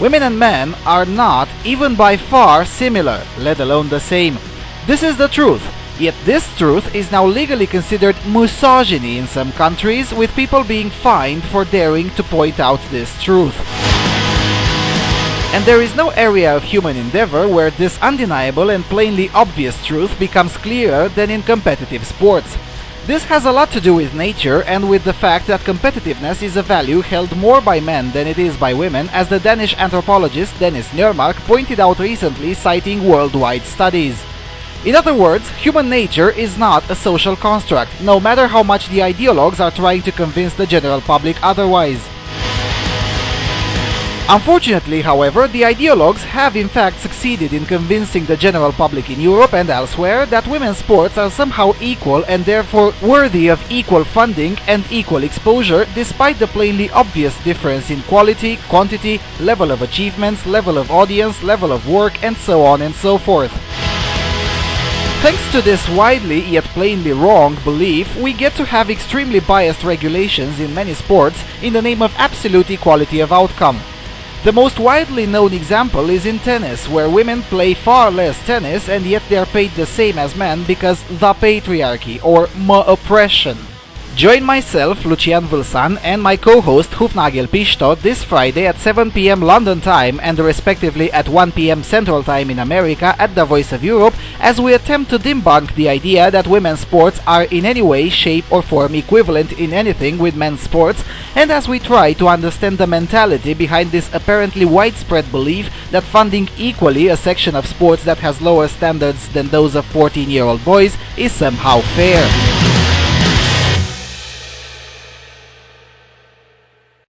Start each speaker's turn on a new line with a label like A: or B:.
A: Women and men are not, even by far, similar, let alone the same. This is the truth. Yet this truth is now legally considered misogyny in some countries, with people being fined for daring to point out this truth. And there is no area of human endeavor where this undeniable and plainly obvious truth becomes clearer than in competitive sports. This has a lot to do with nature and with the fact that competitiveness is a value held more by men than it is by women, as the Danish anthropologist Dennis Nørmark pointed out recently, citing worldwide studies. In other words, human nature is not a social construct, no matter how much the ideologues are trying to convince the general public otherwise. Unfortunately, however, the ideologues have in fact succeeded in convincing the general public in Europe and elsewhere that women's sports are somehow equal and therefore worthy of equal funding and equal exposure, despite the plainly obvious difference in quality, quantity, level of achievements, level of audience, level of work, and so on and so forth. Thanks to this widely yet plainly wrong belief, we get to have extremely biased regulations in many sports in the name of absolute equality of outcome. The most widely known example is in tennis, where women play far less tennis and yet they are paid the same as men because the patriarchy or oppression. Join myself, Lucian Vâlsan, and my co-host Hufnagel Pisto this Friday at 7 p.m. London time and respectively at 1 p.m. Central Time in America at the Voice of Europe, as we attempt to debunk the idea that women's sports are in any way, shape or form equivalent in anything with men's sports, and as we try to understand the mentality behind this apparently widespread belief that funding equally a section of sports that has lower standards than those of 14-year-old boys is somehow fair.